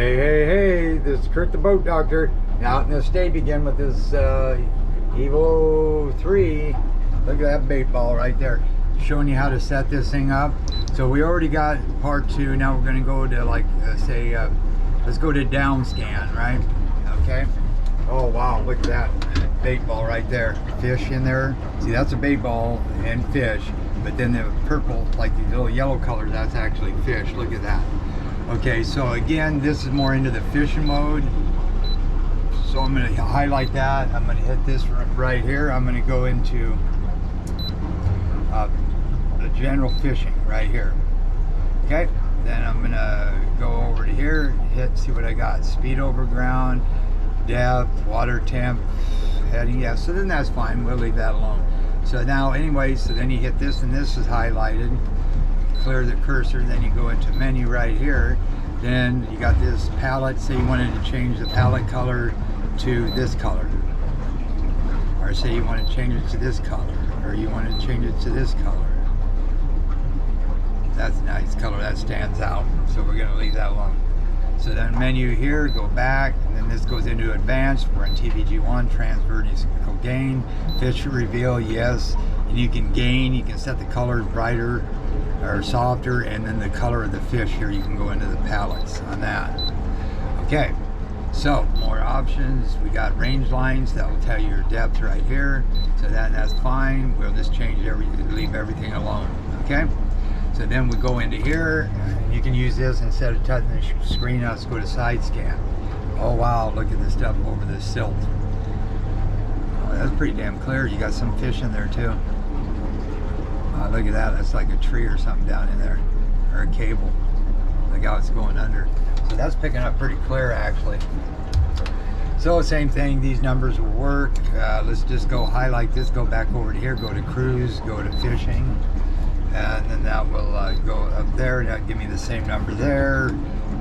Hey, hey, hey, this is Kurt the Boat Doctor out in the state again with this Evo 3. Look at that bait ball right there. Showing you how to set this thing up. So we already got part 2. Now we're going to go to like, let's go to down scan, right? Okay. Oh, wow, look at that bait ball right there. Fish in there. See, that's a bait ball and fish. But then the purple, like the little yellow color, that's actually fish. Look at that. Okay, so again, this is more into the fishing mode. So I'm going to highlight that. I'm going to hit this right here. I'm going to go into the general fishing right here. Okay, then I'm going to go over to here, see what I got. Speed over ground, depth, water temp, heading. Yeah, so then that's fine. We'll leave that alone. So now anyway, so then you hit this and this is highlighted. Clear the cursor, then you go into menu right here. Then you got this palette. Say you wanted to change the palette color to this color, or say you want to change it to this color, or you want to change it to this color. That's a nice color, that stands out, so we're going to leave that alone. So then menu here, go back, and then this goes into advanced. We're in TVG1, transfer, go gain, fish reveal, yes, and you can gain, you can set the colors brighter or softer, and then the color of the fish here, you can go into the palettes on that. Okay, so more options. We got range lines that will tell you your depth right here, so that's fine. We'll just change everything, leave everything alone. Okay, so then we go into here, and you can use this instead of touching the screen. Let's go to side scan. Oh wow, look at this stuff over the silt. Oh, that's pretty damn clear. You got some fish in there too. Look at that, that's like a tree or something down in there, or a cable. Look how it's going under. So that's picking up pretty clear actually. So same thing, these numbers will work. Let's just go highlight this, go back over to here, go to cruise, go to fishing, and then that will go up there. That'll give me the same number there.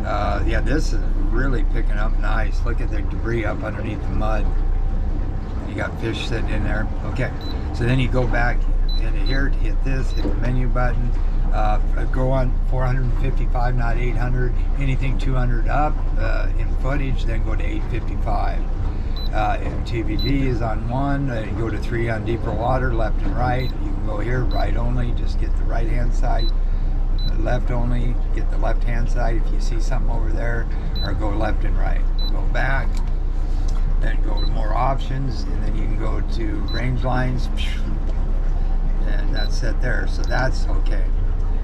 Yeah, this is really picking up nice. Look at the debris up underneath the mud. You got fish sitting in there. Okay, so then you go back into here to hit this, hit the menu button, go on 455, not 800, anything 200 up in footage, then go to 855. And TVG is on 1, you go to 3 on deeper water, left and right. You can go here, right only, just get the right hand side, left only, get the left hand side if you see something over there, or go left and right. Go back, then go to more options, and then you can go to range lines, and that's set there, so that's okay.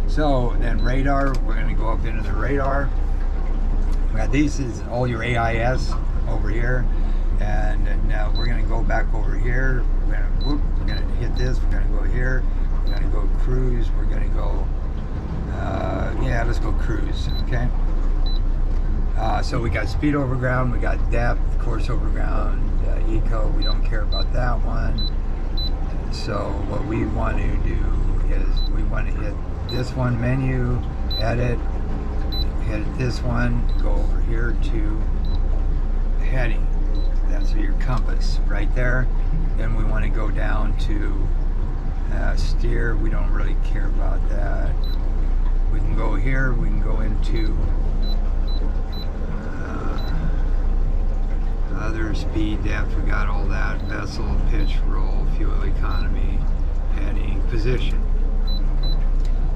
So then radar, we're going to go up into the radar. We got these is all your AIS over here, and now we're going to go back over here. We're going to hit this. We're going to go here. We're going to go cruise. We're going to go yeah, let's go cruise. Okay. So we got speed over ground, we got depth, course over ground, eco. We don't care about that one. So what we want to do is we want to hit this one, menu, edit, hit this one, go over here to heading. That's your compass right there. Then we want to go down to steer. We don't really care about that. We can go here, we can go into other, speed, depth, we got all that, vessel, pitch, roll, fuel economy, heading, position.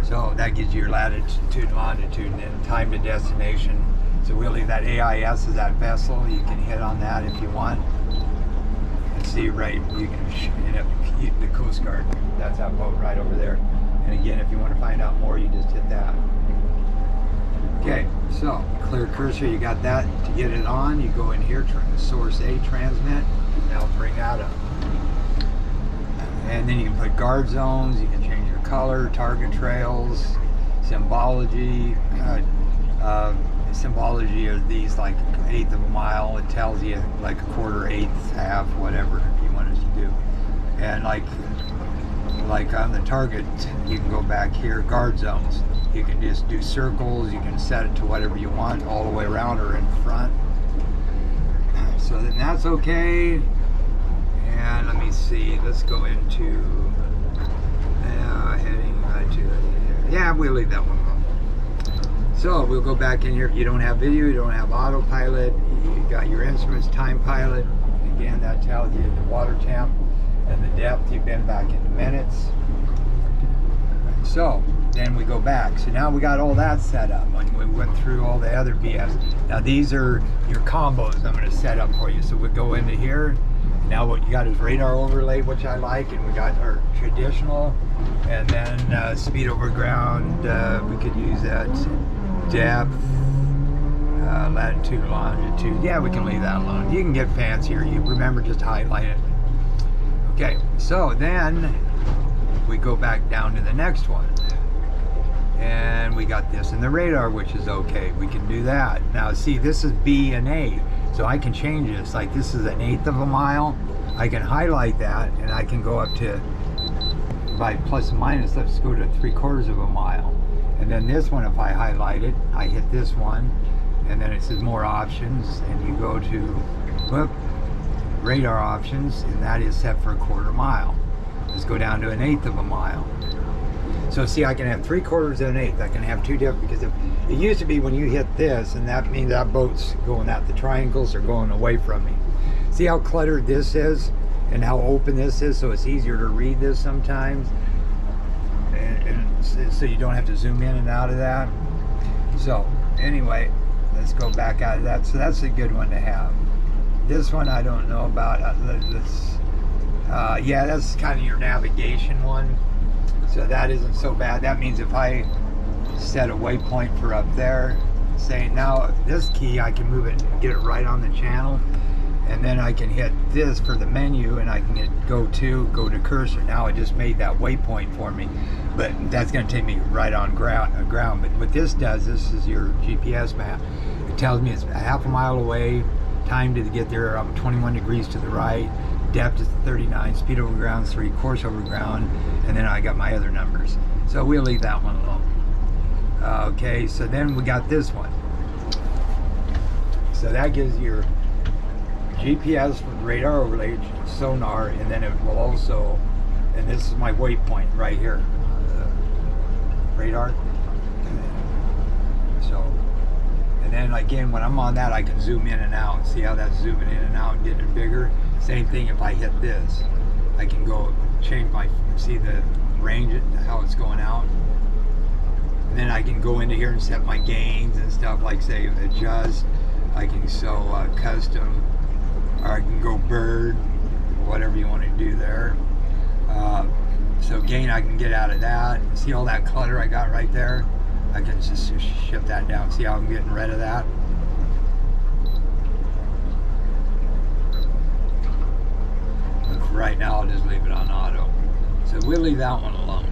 So that gives you your latitude, longitude, and then time to destination. So we'll leave that AIS as that vessel. You can hit on that if you want. And see right, you can hit up the Coast Guard. That's that boat right over there. And again, if you want to find out more, you just hit that. Okay, so clear cursor, you got that. To get it on, you go in here, turn the source A, transmit, and that'll bring that up. And then you can put guard zones, you can change your color, target trails, symbology. Symbology are these like 1/8 of a mile. It tells you like a quarter, eighth, half, whatever you want us to do. And like on the target, you can go back here, guard zones. You can just do circles, you can set it to whatever you want all the way around or in front. So then that's okay. And let me see, let's go into heading right to, yeah, we'll leave that one alone. So we'll go back in here. You don't have video, you don't have autopilot, you got your instruments, time pilot. Again, that tells you the water temp and the depth. You've been back in minutes. So then we go back. So now we got all that set up. We went through all the other BS. Now these are your combos I'm going to set up for you. So we go into here. Now what you got is radar overlay, which I like, and we got our traditional, and then speed over ground. We could use that depth, latitude, longitude. Yeah, we can leave that alone. You can get fancier. You remember, just highlight it. Okay, so then we go back down to the next one, and we got this in the radar, which is okay. We can do that. Now see, this is B and A, so I can change this. Like this is 1/8 of a mile. I can highlight that, and I can go up to, by plus and minus, let's go to 3/4 of a mile. And then this one, if I highlight it, I hit this one, and then it says more options, and you go to, whoop, radar options, and that is set for 1/4 mile. Let's go down to 1/8 of a mile. So see, I can have 3/4 and 1/8. I can have two different, because it used to be when you hit this, and that means that boat's going out, the triangles are going away from me. See how cluttered this is and how open this is, so it's easier to read this sometimes. And so you don't have to zoom in and out of that. So anyway, let's go back out of that. So that's a good one to have. This one I don't know about. Yeah, that's kind of your navigation one. So that isn't so bad. That means if I set a waypoint for up there, saying now this key, I can move it and get it right on the channel. And then I can hit this for the menu, and I can hit go to cursor. Now it just made that waypoint for me, but that's going to take me right on ground. But what this does, this is your GPS map. It tells me it's 1/2 mile away, time to get there, I'm 21 degrees to the right, depth is 39, speed over ground 3, course over ground, and then I got my other numbers. So we'll leave that one alone. Okay, so then we got this one. So that gives your GPS with radar overlay, sonar, and then it will also, and this is my waypoint right here, radar. So, and then again, when I'm on that, I can zoom in and out. See how that's zooming in and out and getting it bigger? Same thing if I hit this. I can go change my, see the range, how it's going out. And then I can go into here and set my gains and stuff, like say adjust. I can so custom, or I can go bird, whatever you want to do there. So gain, I can get out of that. See all that clutter I got right there? I can just shift that down. See how I'm getting rid of that? But for right now, I'll just leave it on auto. So we'll leave that one alone.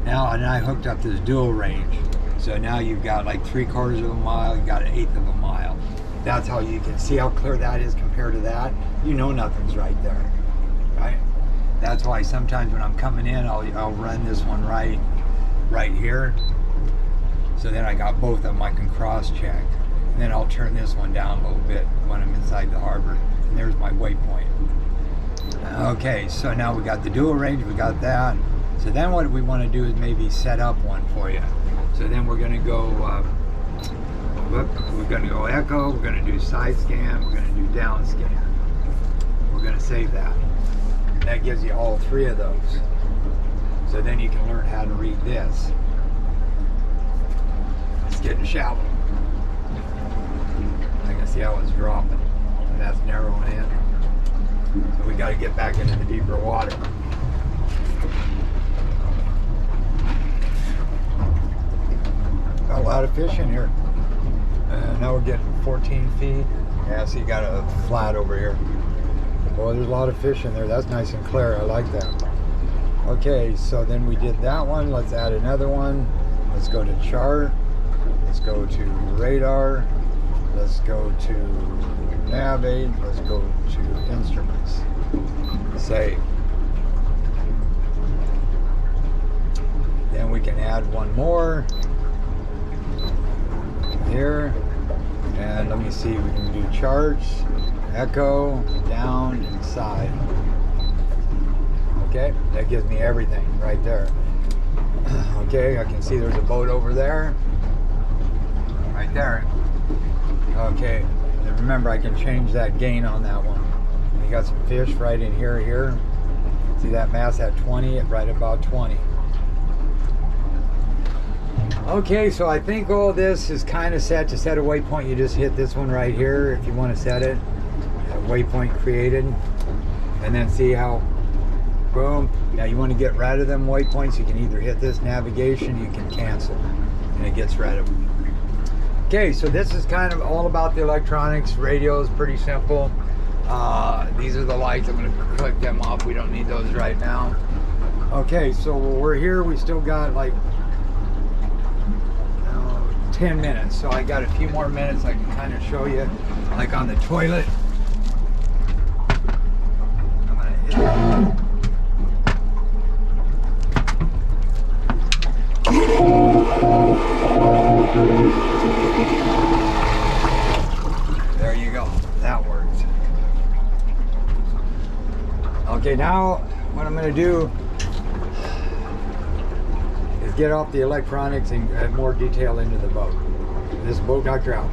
Now, and I hooked up this dual range. So now you've got like 3/4 of a mile, you got 1/8 of a mile. That's how you can see how clear that is compared to that. You know nothing's right there, right? That's why sometimes when I'm coming in, I'll run this one right here. So then I got both of them, I can cross-check. And then I'll turn this one down a little bit when I'm inside the harbor. And there's my waypoint. Okay, so now we got the dual range, we got that. So then what we want to do is maybe set up one for you. So then we're going to go, we're going to go echo, we're going to do side scan, we're going to do down scan. We're going to save that. That gives you all three of those. So then you can learn how to read this. It's getting shallow. I can see how it's dropping. And that's narrowing in. So we got to get back into the deeper water. Got a lot of fish in here. Now we're getting 14 feet. Yeah, so you got a flat over here. Boy, there's a lot of fish in there. That's nice and clear. I like that. Okay, so then we did that one. Let's add another one. Let's go to chart. Let's go to radar. Let's go to navigate. Let's go to instruments. Save. Then we can add one more here. And let me see, we can do charts, echo, down, and side. Okay, that gives me everything right there. Okay, I can see there's a boat over there. right there. Okay, and remember I can change that gain on that one. You got some fish right in here. See that mass at 20, right about 20. Okay, so I think all this is kind of set. To set a waypoint, you just hit this one right here if you want to set it. A waypoint created. And then see how, boom. Now you want to get rid of them waypoints, you can either hit this navigation, you can cancel, and it gets rid of them. Okay, so this is kind of all about the electronics. Radios, pretty simple. These are the lights. I'm going to click them off. We don't need those right now. Okay, so we're here. We still got like 10 minutes. So I got a few more minutes. I can kind of show you, like on the toilet. I'm going to hit There you go. That works. Okay, now what I'm going to do is get off the electronics and add more detail into the boat. This is Boat Doctor out.